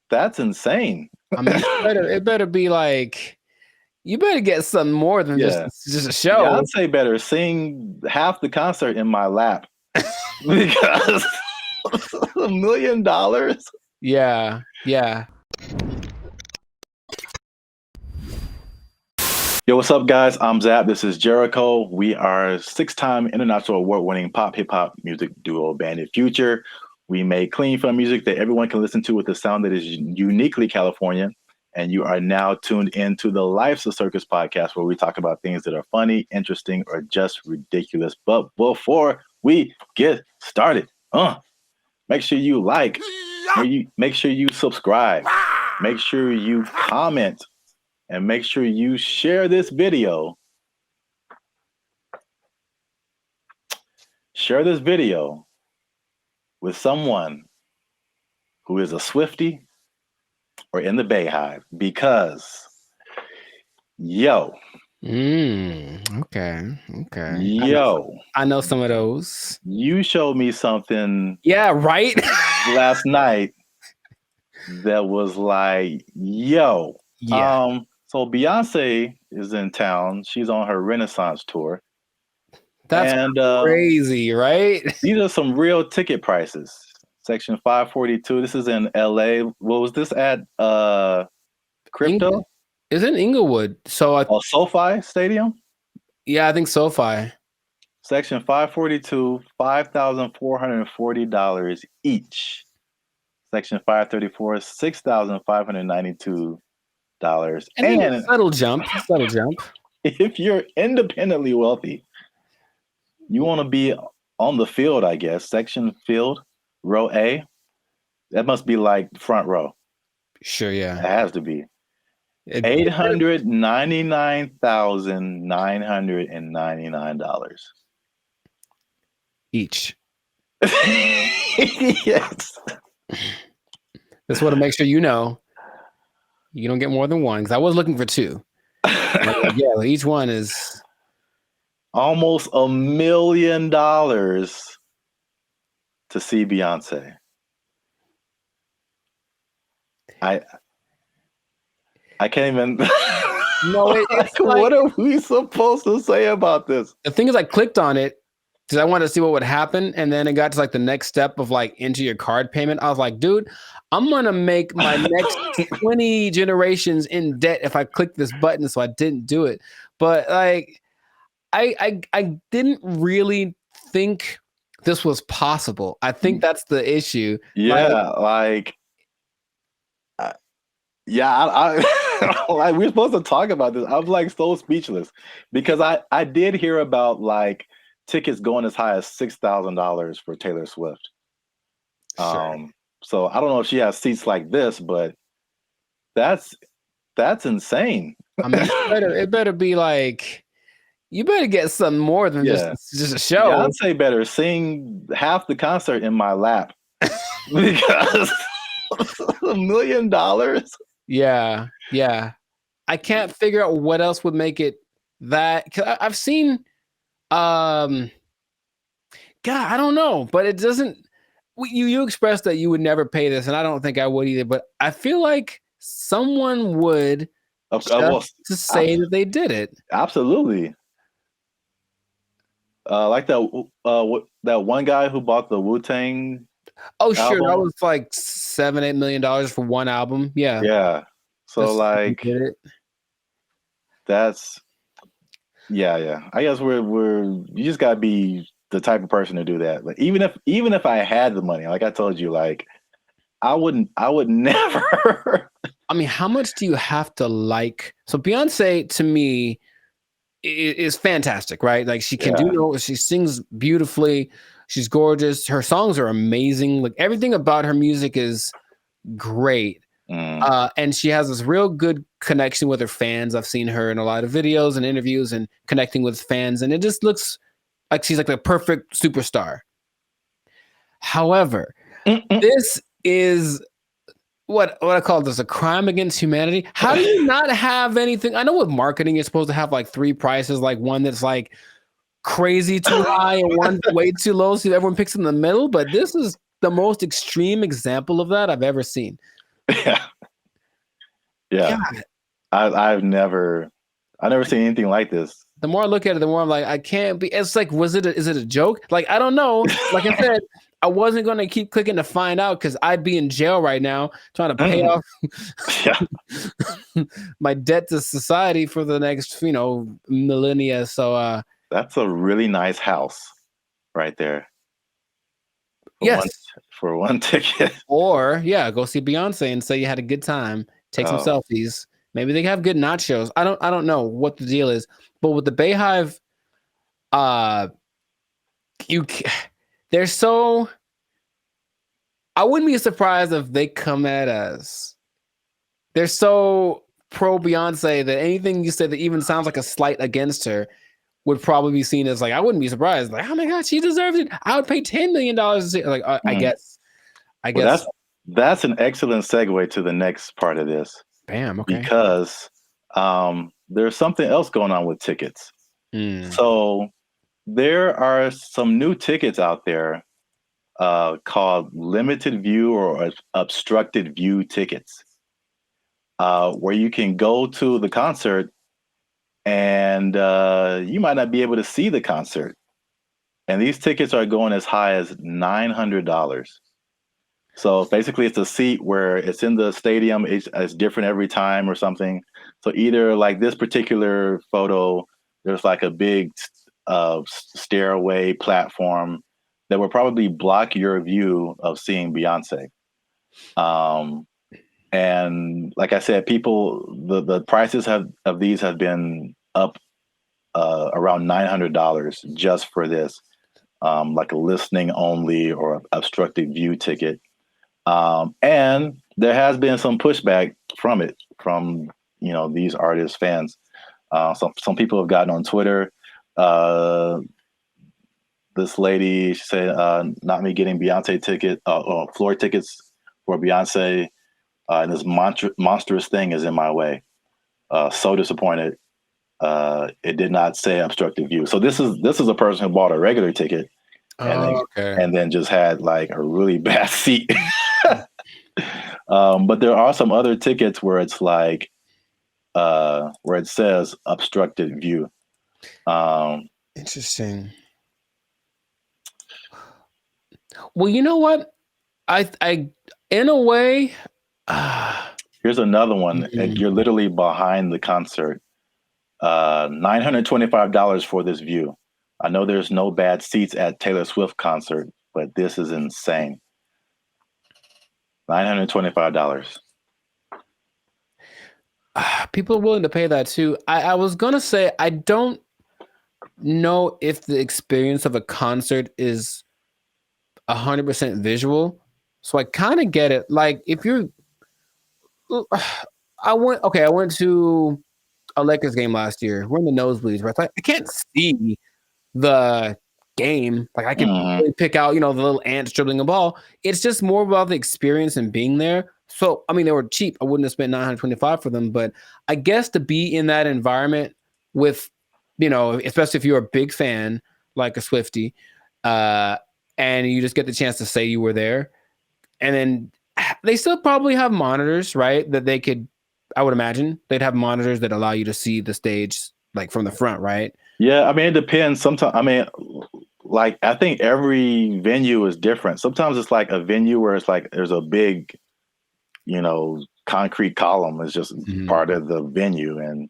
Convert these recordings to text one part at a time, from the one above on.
That's insane. I mean, it better be like, you better get something more than Yeah. just a show. Beyonce better sing half the concert in my lap because $1 million. Yeah. Yo, what's up, guys? I'm Zap. This is Jericho. We are 6-time international award-winning pop hip hop music duo Bandit Future. We make clean fun music that everyone can listen to with a sound that is uniquely Californian. And you are now tuned into the Life's a Circus podcast, where we talk about things that are funny, interesting, or just ridiculous. But before we get started, make sure you like, make sure you subscribe, make sure you comment, and make sure you share this video. Share this video with someone who is a Swiftie or in the Bayhive, because okay. Yo, I know some of those. You showed me something. Yeah, right. Last night that was like, yo. Yeah. So Beyonce is in town. She's on her Renaissance tour. That's crazy, right? These are some real ticket prices. Section 542. This is in LA. What was this at? Crypto? It's in Inglewood. So SoFi Stadium? Yeah, I think SoFi. Section 542, $5,440 each. Section 534, $6,592. And subtle jump. If you're independently wealthy, you want to be on the field, I guess. Section field, row A. That must be like front row. Sure, yeah. It has to be. $899,999 each. Yes. Just want to make sure you know you don't get more than one, because I was looking for two. Yeah, each one is almost $1 million to see Beyonce. I can't even. No, it's like, what are we supposed to say about this? The thing is, I clicked on it because I wanted to see what would happen, and then it got to like the next step of like enter your card payment. I was like, dude, I'm gonna make my next 20 generations in debt if I click this button. So I didn't do it. But like, I didn't really think this was possible. I think that's the issue. Yeah, like we're supposed to talk about this. I'm like so speechless because I did hear about like tickets going as high as $6,000 for Taylor Swift. Sure. So I don't know if she has seats like this, but that's insane. I mean, it better be like, you better get something more than just a show. Beyonce better sing half the concert in my lap because $1 million. Yeah. I can't figure out what else would make it that. Cause I've seen, God, I don't know, but it doesn't. You expressed that you would never pay this, and I don't think I would either. But I feel like someone would to say that they did it. Absolutely. Like that one guy who bought the Wu-Tang. Oh, sure. Album. That was like $7-8 million for one album. Yeah. Yeah. So like, that's yeah. I guess you just gotta be the type of person to do that. Like even if I had the money, like I told you, like I would never. I mean, how much do you have to like? So Beyonce to me is fantastic, right? Like she can do, she sings beautifully. She's gorgeous. Her songs are amazing. Like everything about her music is great. And she has this real good connection with her fans. I've seen her in a lot of videos and interviews and connecting with fans. And it just looks like she's like the perfect superstar. However, this is what I call this a crime against humanity. How do you not have anything? I know with marketing, you're supposed to have like three prices, like one that's like crazy too high and one way too low, so everyone picks in the middle. But this is the most extreme example of that I've ever seen. Yeah. Yeah. God. I've never seen anything like this. The more I look at it, the more I'm like, I can't be. It's like, is it a joke? Like, I don't know. Like I said, I wasn't going to keep clicking to find out because I'd be in jail right now trying to pay off my debt to society for the next, millennia. So that's a really nice house right there. For one ticket. Or go see Beyonce and say you had a good time. Take some selfies. Maybe they have good nachos. I don't know what the deal is. But with the Bayhive, they're so. I wouldn't be surprised if they come at us. They're so pro Beyonce that anything you say that even sounds like a slight against her would probably be seen as like, I wouldn't be surprised. Like, oh my God, she deserves it. I would pay $10 million to see. Like, I guess. That's an excellent segue to the next part of this. Bam. Okay. Because there's something else going on with tickets. So there are some new tickets out there called limited view or obstructed view tickets, where you can go to the concert and you might not be able to see the concert. And these tickets are going as high as $900. So basically it's a seat where it's in the stadium. It's different every time or something. So either like this particular photo, there's like a big stairway platform that will probably block your view of seeing Beyonce. And like I said, the prices of these have been up around $900 just for this, like a listening only or obstructed view ticket. And there has been some pushback from these artists' fans. Some people have gotten on Twitter. This lady, she said, not me getting Beyonce floor tickets for Beyonce. And this monstrous thing is in my way. So disappointed. It did not say obstructive view. So this is a person who bought a regular ticket and then just had like a really bad seat. But there are some other tickets where it's like where it says obstructed view. Interesting. Well, you know what? I in a way. Here's another one. And you're literally behind the concert. $925 for this view. I know there's no bad seats at Taylor Swift concert, but this is insane. $925. People are willing to pay that too. I was gonna say I don't know if the experience of a concert is 100% visual, so I kind of get it. Like if you're, I went to a Lakers game last year. We're in the nosebleeds, right? I can't see the game. Like I can really pick out, the little ants dribbling a ball. It's just more about the experience and being there. So, I mean, they were cheap. I wouldn't have spent $925 for them, but I guess to be in that environment with, especially if you're a big fan, like a Swiftie, and you just get the chance to say you were there. And then they still probably have monitors, right? That they could, I would imagine they'd have monitors that allow you to see the stage like from the front, right? Yeah, I mean, it depends. Sometimes, I mean, like I think every venue is different. Sometimes it's like a venue where it's like there's a big, concrete column is just part of the venue, and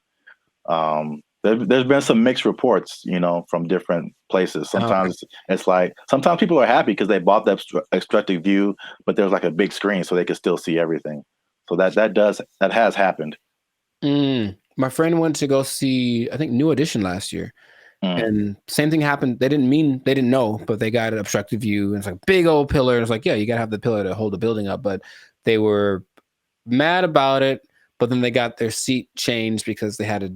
there's been some mixed reports, from different places. Sometimes it's like sometimes people are happy because they bought the obstructed view, but there's like a big screen so they can still see everything. So that has happened. My friend went to go see, I think, New Edition last year. And same thing happened. They didn't know, but they got an obstructed view. And it's like a big old pillar. And it's like, yeah, you got to have the pillar to hold the building up. But they were mad about it. But then they got their seat changed because they had a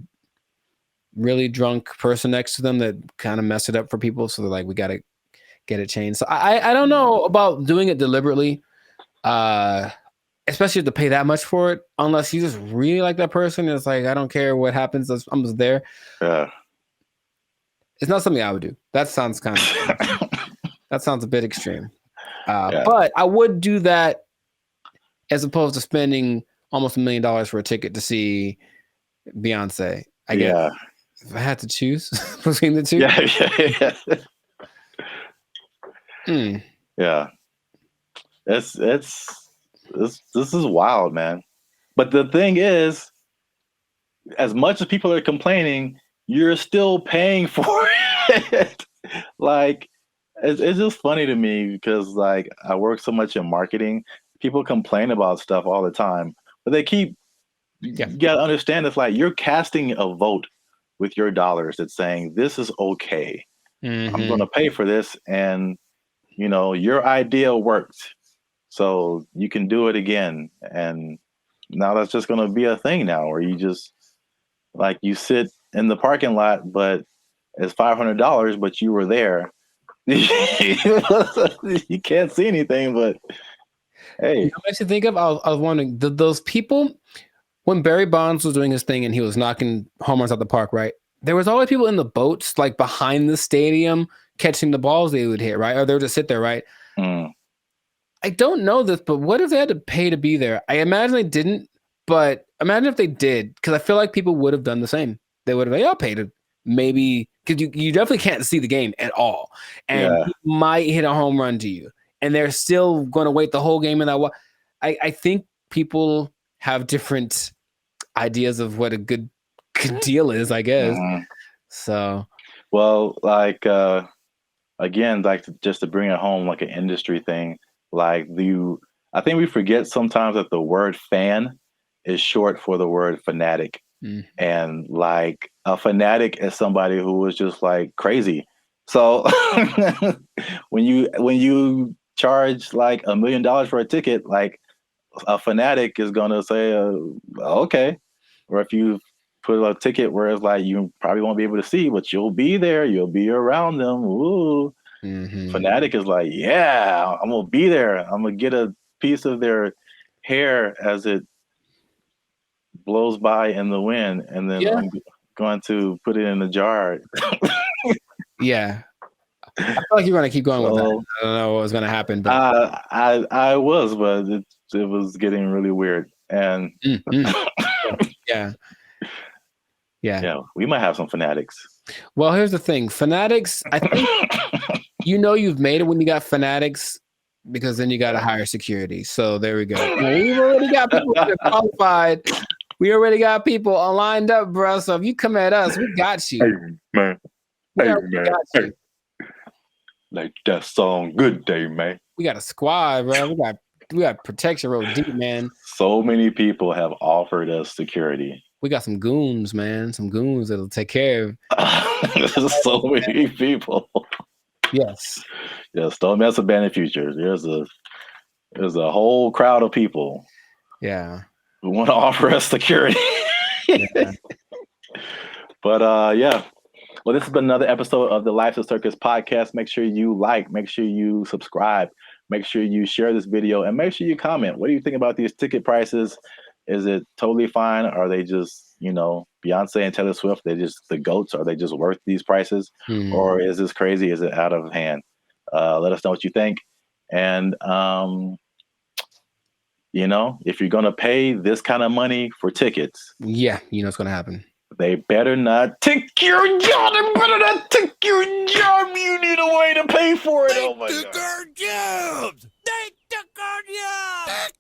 really drunk person next to them that kind of messed it up for people. So they're like, we got to get it changed. So I don't know about doing it deliberately. Especially to pay that much for it, unless you just really like that person. It's like, I don't care what happens. I'm just there. Yeah. It's not something I would do. That sounds that sounds a bit extreme. But I would do that as opposed to spending almost $1 million for a ticket to see Beyonce. I guess if I had to choose between the two. Yeah. This is wild, man. But the thing is, as much as people are complaining, you're still paying for it. Like, it's just funny to me because, like, I work so much in marketing. People complain about stuff all the time, but they keep. You gotta understand, it's like you're casting a vote with your dollars. That's saying this is okay. I'm going to pay for this, and your idea worked, so you can do it again. And now that's just going to be a thing now, where you just like you sit in the parking lot, but it's $500, but you were there. You can't see anything, but hey. What makes you think of? I was wondering, those people when Barry Bonds was doing his thing and he was knocking home runs out the park, right? There was always people in the boats, like behind the stadium, catching the balls they would hit, right? Or they would just sit there, right? I don't know this, but what if they had to pay to be there? I imagine they didn't, but imagine if they did, because I feel like people would have done the same. They would have like, I'll pay to maybe, because you definitely can't see the game at all. And he might hit a home run to you. And they're still going to wait the whole game in that. I think people have different ideas of what a good deal is, I guess. So, well, like again, like just to bring it home, like an industry thing, like I think we forget sometimes that the word fan is short for the word fanatic. And like a fanatic is somebody who was just like crazy. So when you charge like $1 million for a ticket, like a fanatic is gonna say, okay. Or if you put a ticket where it's like you probably won't be able to see, but you'll be there, you'll be around them. Ooh. Fanatic is like, yeah, I'm gonna be there. I'm gonna get a piece of their hair as it blows by in the wind, and then I'm going to put it in a jar. Yeah. I feel like you're going to keep going with that. I don't know what was going to happen, but I was, but it was getting really weird. And yeah, we might have some fanatics. Well, here's the thing, fanatics. I think you've made it when you got fanatics, because then you got to hire security. So there we go. We've already got people that are qualified. We already got people lined up, bro. So if you come at us, we got you. Hey man. Hey. Like that song, Good Day, man. We got a squad, bro. We got protection real deep, man. So many people have offered us security. We got some goons, man. Some goons that'll take care of. There's so many people. Yes. Yes, don't mess with Band of Future. There's a whole crowd of people. Yeah. Who want to offer us security. But yeah. Well, this has been another episode of the Life's a Circus podcast. Make sure you like, make sure you subscribe, make sure you share this video, and make sure you comment. What do you think about these ticket prices? Is it totally fine? Are they just, Beyonce and Taylor Swift, they're just the GOATs? Are they just worth these prices? Or is this crazy? Is it out of hand? Let us know what you think. And, if you're going to pay this kind of money for tickets. Yeah, what's going to happen. They better not take your job. They better not take your job. You need a way to pay for it. Oh my God. They took our jobs. They took our jobs.